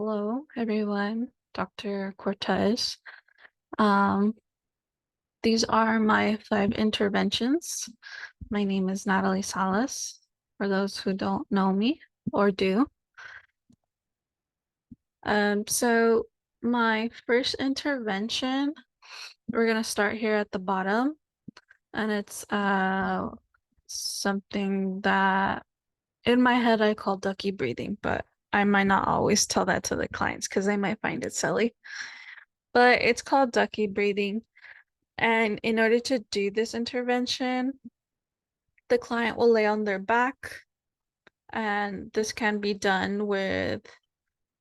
Hello, everyone. Dr. Cortez. Um, these are my 5 interventions. My name is Natalie Salas, for those who don't know me or do. So my first intervention, we're gonna start here at the bottom, and it's something that in my head I call ducky breathing, but I might not always tell that to the clients because they might find it silly. But it's called ducky breathing. And in order to do this intervention, the client will lay on their back, and this can be done with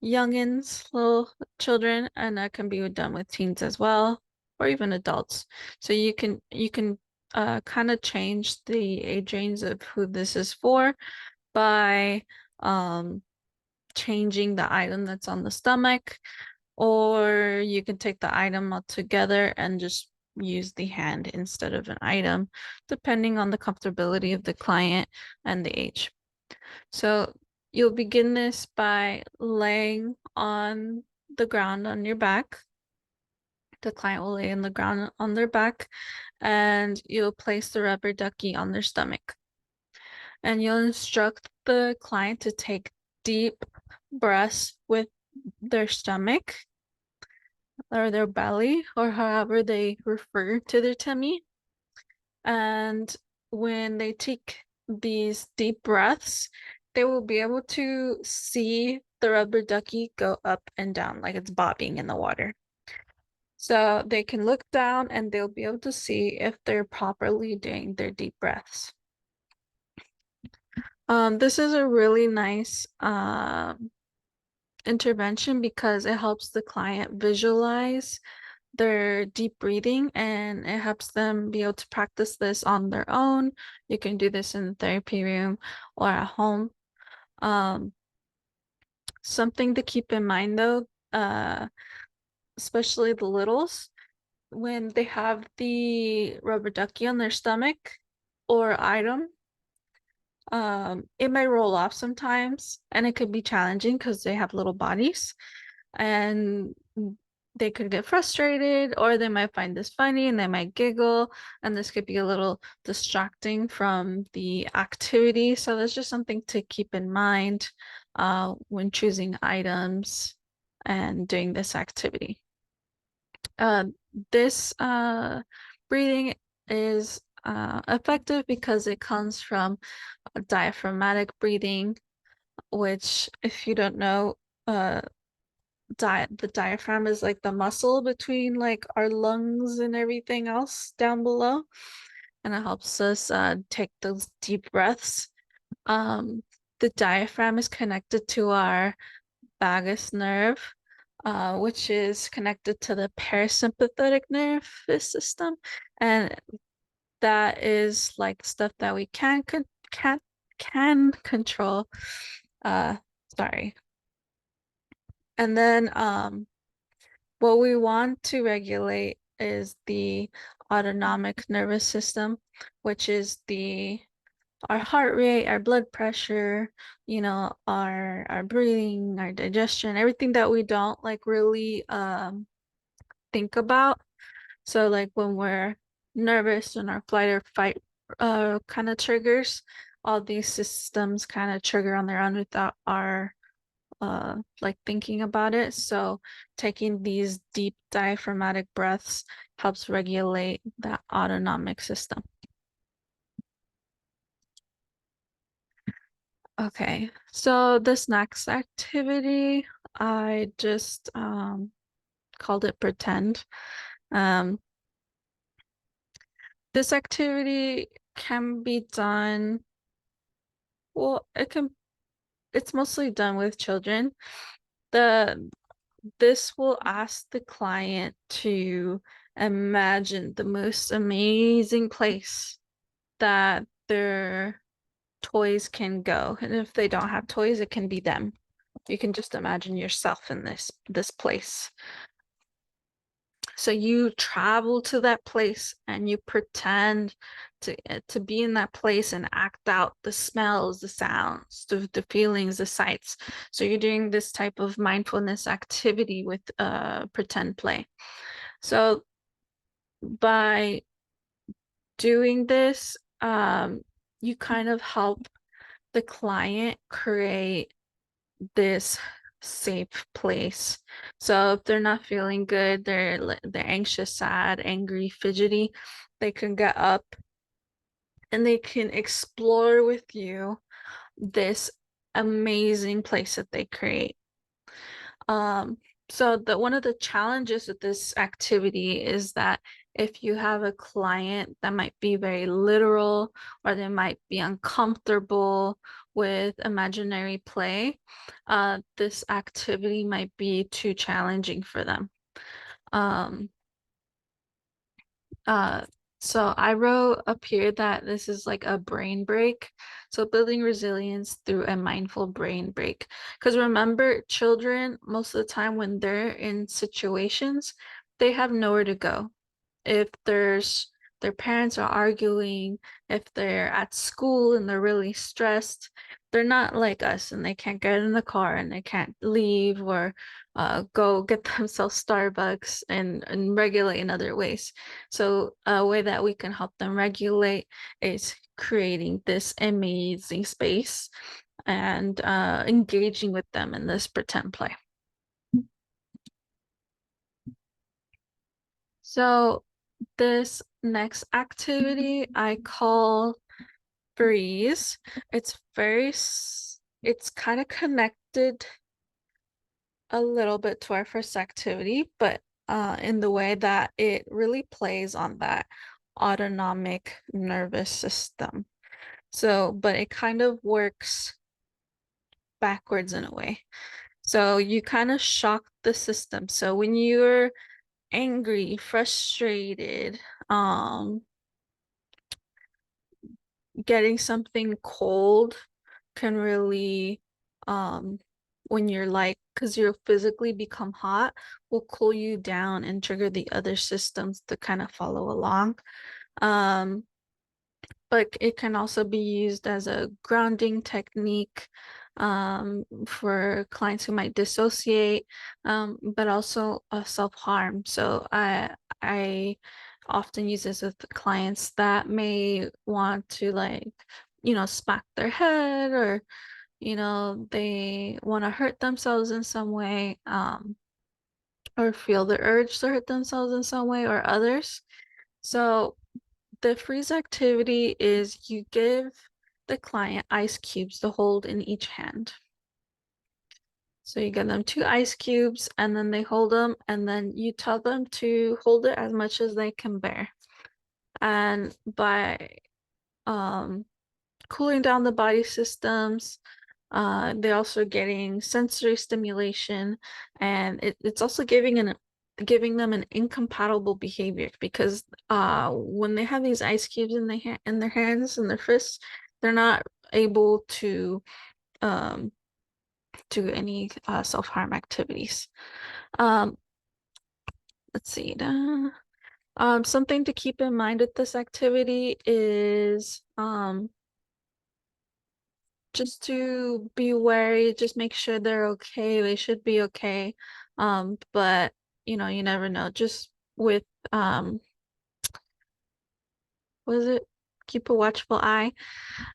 youngins, little children, and that can be done with teens as well, or even adults. So you can kind of change the age range of who this is for by um, changing the item that's on the stomach, or you can take the item altogether and just use the hand instead of an item, depending on the comfortability of the client and the age. So you'll begin this by laying on the ground on your back. The client will lay on the ground on their back, and you'll place the rubber ducky on their stomach. And you'll instruct the client to take deep breaths with their stomach or their belly, or however they refer to their tummy. And when they take these deep breaths, they will be able to see the rubber ducky go up and down like it's bobbing in the water. So they can look down and they'll be able to see if they're properly doing their deep breaths. This is a really nice intervention because it helps the client visualize their deep breathing, and it helps them be able to practice this on their own. You can do this in the therapy room or at home. Um, Something to keep in mind though, especially the littles, when they have the rubber ducky on their stomach or item, it may roll off sometimes, and it could be challenging because they have little bodies, and they could get frustrated, or they might find this funny and they might giggle, and this could be a little distracting from the activity. So that's just something to keep in mind when choosing items and doing this activity. Uh, this breathing is effective because it comes from diaphragmatic breathing, which, if you don't know, uh, the diaphragm is like the muscle between like our lungs and everything else down below, and it helps us take those deep breaths. Um, the diaphragm is connected to our vagus nerve, which is connected to the parasympathetic nervous system, and that is like stuff that we can control. Uh, sorry. And then what we want to regulate is the autonomic nervous system, which is the our heart rate, our blood pressure, our breathing, our digestion, everything that we don't like really think about. So like when we're nervous and our flight or fight kind of triggers, all these systems kind of trigger on their own without our like thinking about it. So taking these deep diaphragmatic breaths helps regulate that autonomic system. Okay, so this next activity, I just called it pretend. Um, this activity can be done, well, it's mostly done with children. The This will ask the client to imagine the most amazing place that their toys can go. And if they don't have toys, it can be them. You can just imagine yourself in this place. So you travel to that place and you pretend to be in that place and act out the smells, the sounds, the feelings, the sights. So you're doing this type of mindfulness activity with pretend play. So by doing this, you kind of help the client create this safe place. So if they're not feeling good, they're anxious, sad, angry, fidgety, they can get up and they can explore with you this amazing place that they create. So one of the challenges with this activity is that if you have a client that might be very literal or they might be uncomfortable with imaginary play, this activity might be too challenging for them. Um, uh, so I wrote up here that this is like a brain break. So building resilience through a mindful brain break. Because remember, children, most of the time when they're in situations, they have nowhere to go. If their parents are arguing, if they're at school and they're really stressed, they're not like us and they can't get in the car and they can't leave or go get themselves Starbucks and regulate in other ways. So a way that we can help them regulate is creating this amazing space and engaging with them in this pretend play. So this next activity I call freeze. It's kind of connected a little bit to our first activity, but in the way that it really plays on that autonomic nervous system. So, but it kind of works backwards in a way. So you kind of shock the system. So when you're angry, frustrated, getting something cold can really when you're like because you're physically become hot will cool you down and trigger the other systems to kind of follow along. um but it can also be used as a grounding technique for clients who might dissociate, but also self-harm. So I often use this with clients that may want to like, smack their head or, they want to hurt themselves in some way, or feel the urge to hurt themselves in some way or others. So the freeze activity is you give the client ice cubes to hold in each hand. So you give them 2 ice cubes and then they hold them and then you tell them to hold it as much as they can bear. And by um, cooling down the body systems, they're also getting sensory stimulation and it's also giving them an incompatible behavior because when they have these ice cubes in their hands and their fists, they're not able to um, do any self-harm activities. Um, let's see. Something to keep in mind with this activity is just to be wary, just make sure they're okay. They should be okay. But you never know. Just with what is it? Keep a watchful eye.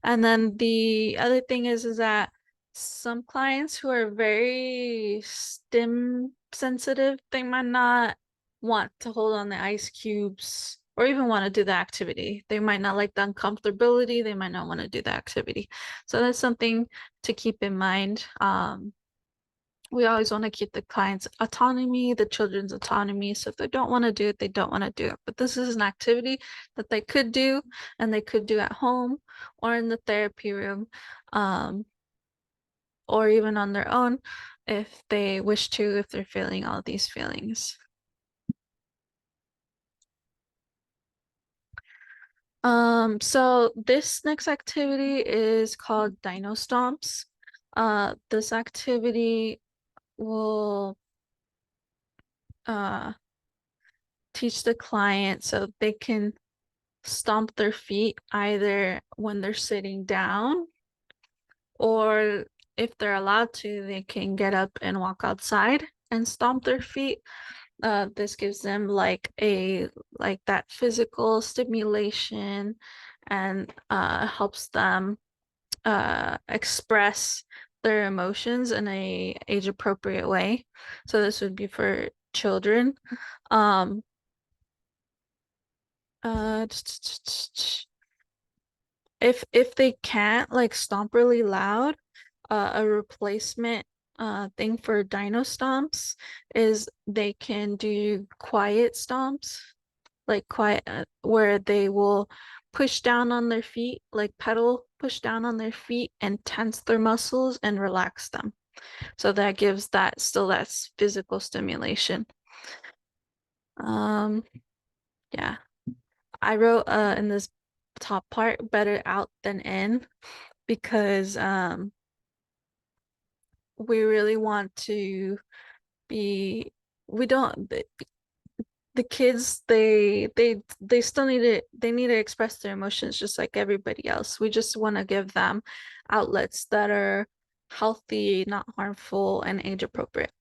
And then the other thing is that some clients who are very stim sensitive, they might not want to hold on the ice cubes or even want to do the activity. They might not like the uncomfortability. They might not want to do the activity. So that's something to keep in mind. We always want to keep the client's autonomy, the children's autonomy. So if they don't want to do it, they don't want to do it. But this is an activity that they could do and they could do at home or in the therapy room, or even on their own if they wish to, if they're feeling all these feelings. So this next activity is called Dino Stomps. This activity will teach the client so they can stomp their feet either when they're sitting down, or if they're allowed to, they can get up and walk outside and stomp their feet. This gives them like that physical stimulation, and helps them express their emotions in a age appropriate way. So this would be for children. Um, uh, if they can't like stomp really loud, a replacement thing for dino stomps is they can do quiet stomps, like quiet where they will push down on their feet, like pedal push down on their feet and tense their muscles and relax them. So that gives that still that physical stimulation. Um, yeah. I wrote in this top part better out than in because we really want to be we don't the kids they still need to express their emotions just like everybody else. We just want to give them outlets that are healthy, not harmful, and age appropriate.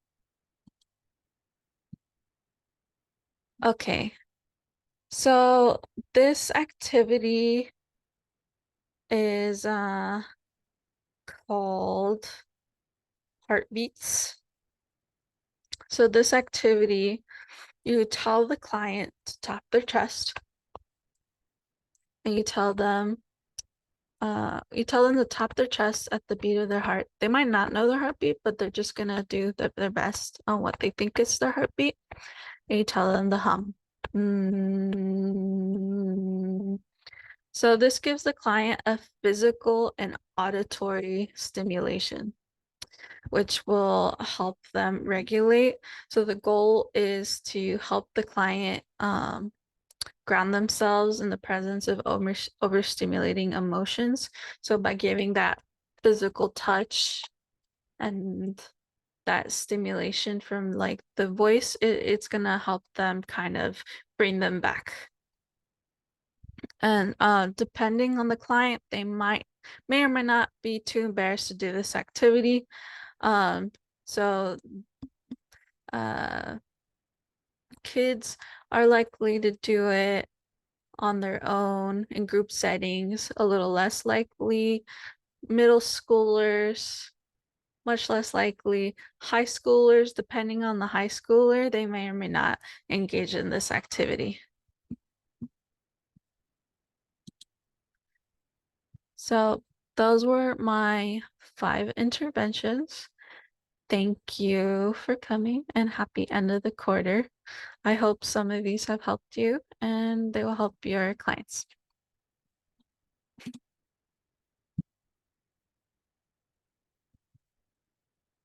Okay, so this activity is called heartbeats. So this activity, you tell the client to tap their chest, and you tell them to tap their chest at the beat of their heart. They might not know their heartbeat, but they're just gonna do their best on what they think is their heartbeat. And you tell them to hum. Mm. So this gives the client a physical and auditory stimulation, which will help them regulate. So the goal is to help the client ground themselves in the presence of overstimulating emotions. So by giving that physical touch and that stimulation from like the voice, it's gonna help them kind of bring them back. And depending on the client, they may or may not be too embarrassed to do this activity. So uh kids are likely to do it on their own in group settings, a little less likely. Middle schoolers, much less likely. High schoolers, depending on the high schooler, they may or may not engage in this activity. So those were my 5 interventions. Thank you for coming and happy end of the quarter. I hope some of these have helped you and they will help your clients.